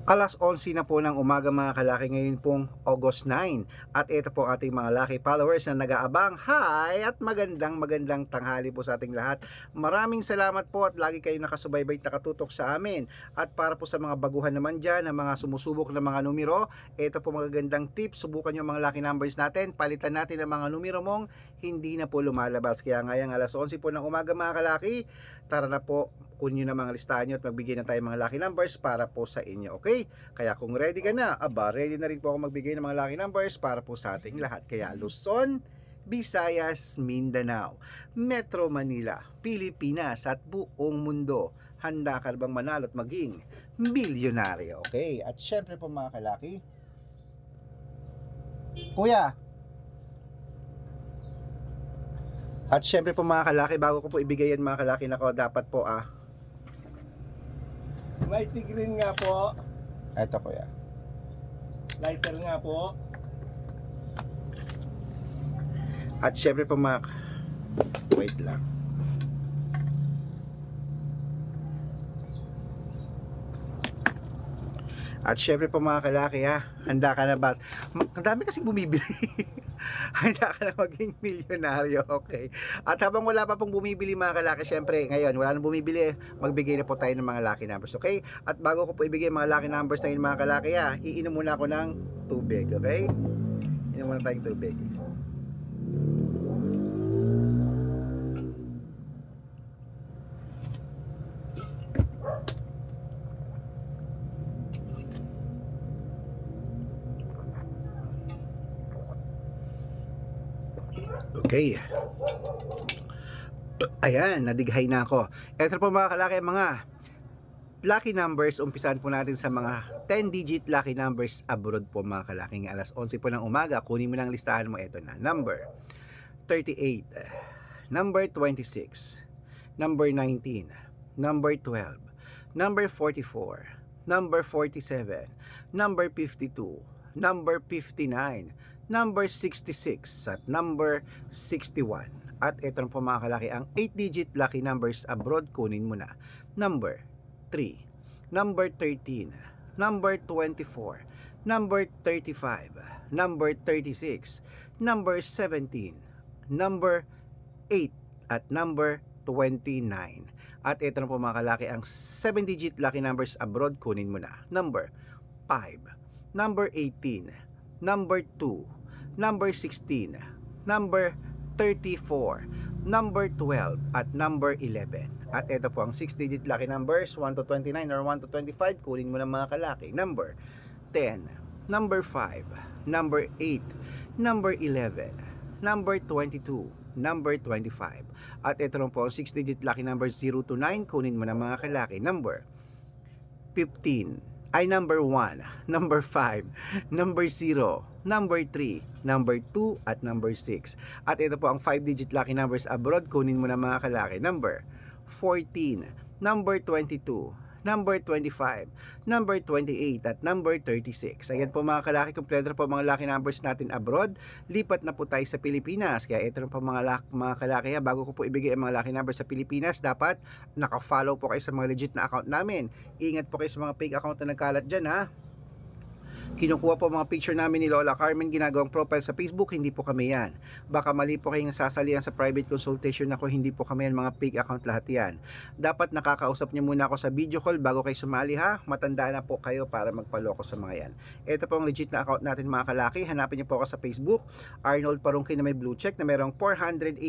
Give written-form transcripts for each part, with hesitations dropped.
Alas 11 na po ng umaga mga kalaki, ngayon pong August 9. At ito po ating mga lucky followers na nag-aabang. Hi at magandang tanghali po sa ating lahat. Maraming salamat po at lagi kayo nakasubaybay at nakatutok sa amin. At para po sa mga baguhan naman dyan, na mga sumusubok ng mga numero, ito po magagandang tips. Subukan nyo mga lucky numbers natin. Palitan natin ang mga numero mong hindi na po lumalabas. Kaya ngayong alas 11 po ng umaga mga kalaki, tara na po, kunin nyo na mga listahan nyo at magbigay na tayo mga lucky numbers para po sa inyo. Okay? Kaya kung ready ka na, ready na rin po ako magbigay ng mga lucky numbers para po sa ating lahat. Kaya Luzon, Visayas, Mindanao, Metro Manila, Pilipinas at buong mundo, handa ka bang manalo at maging bilyonaryo? Okay? At syempre po mga kalaki, Kuya, at syempre po mga kalaki, bago ko po ibigay yan mga kalaki, nako dapat po Mighty green nga po. eto Kuya. Lighter nga po. At syempre po wait lang. At syempre po mga kalaki handa ka na ba? Ang dami kasing bumibili. Handa ka na maging milyonaryo, okay? At habang wala pa pong bumibili mga kalaki, syempre ngayon wala nang bumibili, magbigay na po tayo ng mga lucky numbers, okay? At bago ko po ibigay mga lucky numbers na yun mga kalaki iinom muna ako ng tubig, okay? Inom muna tayong tubig. Okay. Ayan, nadighay na ako. Ito po mga kalaki, mga lucky numbers. Umpisahan po natin sa mga 10-digit lucky numbers abroad po mga kalaki. Ng alas 11 po ng umaga, kunin mo ng listahan mo. Ito na, number 38, number 26, number 19, number 12, number 44, number 47, number 52, number 59, number 66, at number 61. At ito na po mga kalaki, ang 8-digit lucky numbers abroad, kunin mo na. Number 3, number 13, number 24, number 35, number 36, number 17, number 8, at number 29. At ito na po mga kalaki, ang 7-digit lucky numbers abroad, kunin mo na. Number 5, number 18, number 2, number 16, number 34, number 12, at number 11. At ito po ang 6-digit lucky numbers, 1 to 29 or 1 to 25, kunin mo ng mga kalaki. Number 10, number 5, number 8, number 11, number 22, number 25. At ito lang po ang 6-digit lucky numbers, 0 to 9, kunin mo ng mga kalaki. Number 15, number 1, number 5, number 0, number 3, number 2, at number 6. At ito po ang 5-digit lucky numbers abroad, kunin mo na mga kalaki. Number 14, number 22, number 25, number 28, at number 36. Ayan po mga kalaki, kompleto po mga lucky numbers natin abroad. Lipat na po tayo sa Pilipinas. Kaya ito po mga kalaki bago ko po ibigay ang mga lucky numbers sa Pilipinas, dapat naka-follow po kayo sa mga legit na account namin. Ingat po kayo sa mga fake account na nagkalat dyan Kinukuha po mga picture namin ni Lola Carmen, ginagawang profile sa Facebook, hindi po kami yan. Baka mali po kayong sasalihan sa private consultation ako, hindi po kami yan, mga fake account lahat yan. Dapat nakakausap niyo muna ako sa video call bago kayo sumali matanda na po kayo para magpaloko sa mga yan. Ito po ang legit na account natin mga kalaki, hanapin niyo po ako sa Facebook, Arnold Parungkin na may blue check na merong 480,000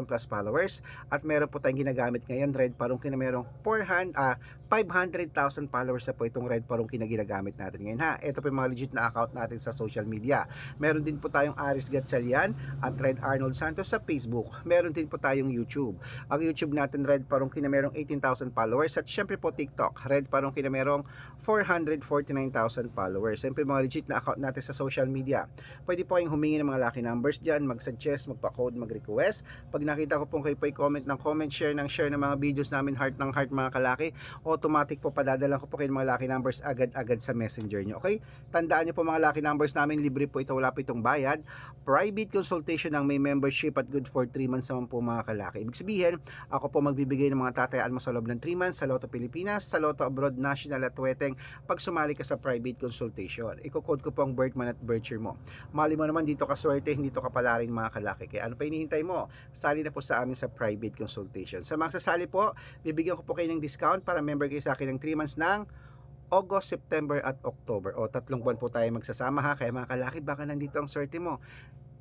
plus followers, at meron po tayong ginagamit ngayon, Red Parungkin na merong 500,000 followers na po itong Red Parungkin na ginagamit natin ngayon Ito po yung mga legit na account natin sa social media. Meron din po tayong Aris Gatchalian at Red Arnold Santos sa Facebook. Meron din po tayong YouTube. Ang YouTube natin, Red Parungkin na merong 18,000 followers, at syempre po TikTok, Red Parungkin na merong 449,000 followers. Yan po yung mga legit na account natin sa social media. Pwede po kayong humingi ng mga lucky numbers dyan, mag-suggest, magpa-code, mag-request. Pag nakita ko pong kayo po i-comment ng comment, share ng mga videos namin, heart ng heart mga kalaki, automatic po padadala ko po kayo ng mga lucky numbers agad-agad sa messenger nyo. Okay? Tandaan niyo po mga lucky numbers namin, libre po ito, wala po itong bayad. Private consultation ang may membership at good for 3 months naman po mga kalaki. Ibig sabihin, ako po magbibigay ng mga tatayaan mo sa loob ng 3 months sa Lotto Pilipinas, sa Lotto Abroad, National at Weteng pag sumali ka sa private consultation. Iko-code ko po ang birth month at birth year mo. Mali mo naman dito ka swerte, hindi to kapala rin mga kalaki. Kaya ano pa hinihintay mo? Sali na po sa amin sa private consultation. Sa mga sasali po, bibigyan ko po kayo ng discount para member kayo sa akin ng 3 months ng August, September at October. O 3 buwan po tayo magsasama ha. Kaya mga kalaki, baka nandito ang swerte mo.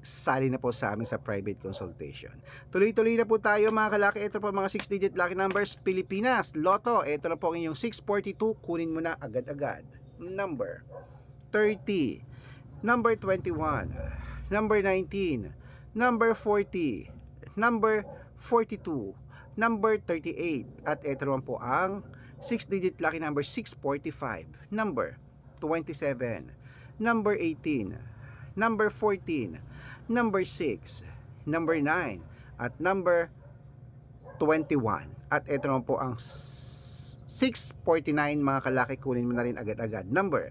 Sali na po sa amin sa private consultation. Tuloy-tuloy na po tayo mga kalaki. Ito po mga 6-digit lucky numbers. Pilipinas, Lotto. Ito na po ang inyong 642. Kunin mo na agad-agad. Number 30, number 21, number 19, number 40, number 42, number 38. At ito naman po ang 6-digit lucky number 645, number 27, number 18, number 14, number 6, number 9, at number 21. At ito naman po ang 649 mga kalaki, kunin mo na rin agad-agad. Number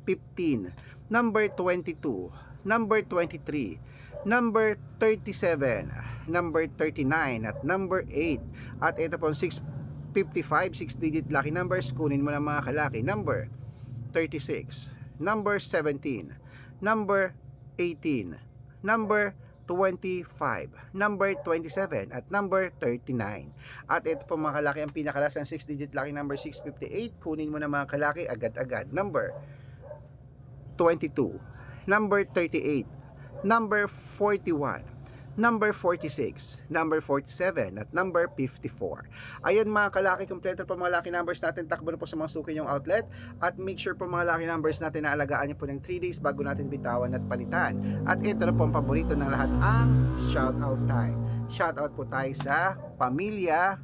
15, number 22, number 23, number 37, number 39, at number 8. At ito po ang 655, 6-digit lucky numbers, kunin mo na mga kalaki. Number 36, number 17, number 18, number 25, number 27, at number 39. At ito po mga kalaki, ang pinakalas ng 6-digit lucky number 658, kunin mo na mga kalaki agad-agad. Number 22, number 38, number 41, number 46, number 47, at number 54. Ayan mga kalaki, kompleto po mga lucky numbers natin. Takbo na po sa mga suki yung outlet. At make sure po mga lucky numbers natin na alagaan nyo po ng 3 days bago natin bitawan at palitan. At ito na po ang paborito ng lahat, ang shoutout time. Shoutout po tayo sa Pamilya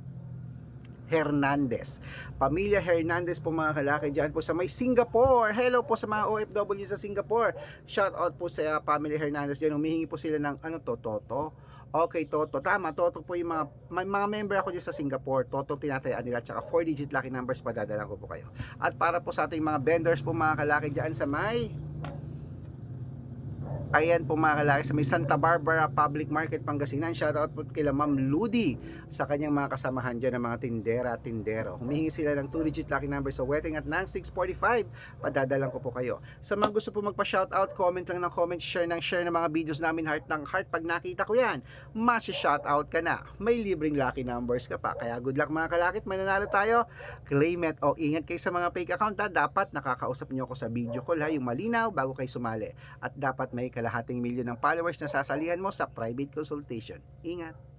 Hernandez. Pamilya Hernandez po mga kalaki dyan po sa may Singapore. Hello po sa mga OFW sa Singapore. Shout out po sa Pamilya Hernandez dyan. Humihingi po sila ng Toto. Okay, Toto. Tama, Toto po yung mga member ako dyan sa Singapore. Toto tinatayaan nila. Tsaka 4-digit lucky numbers padadala ko po kayo. At para po sa ating mga vendors po mga kalaki dyan sa may ayan po mga kalaki sa may Santa Barbara Public Market, Pangasinan. Shoutout po kila Ma'am Ludi sa kanyang mga kasamahan dyan ng mga tindera-tindero. Humihingi sila ng 2-digit lucky number sa Weteng at ng 645. Padadalan ko po kayo. Sa mga gusto po magpa-shoutout, comment lang ng comment, share ng mga videos namin, heart ng heart. Pag nakita ko yan, masi-shoutout ka na. May libreng lucky numbers ka pa. Kaya good luck mga kalakit, mananalo tayo. Claim it. O ingat kayo sa mga fake account ha. Dapat nakakausap nyo ako sa video call ha, yung malinaw bago kayo sumali. At dapat may kalahating milyon ng followers na sasalihan mo sa private consultation. Ingat!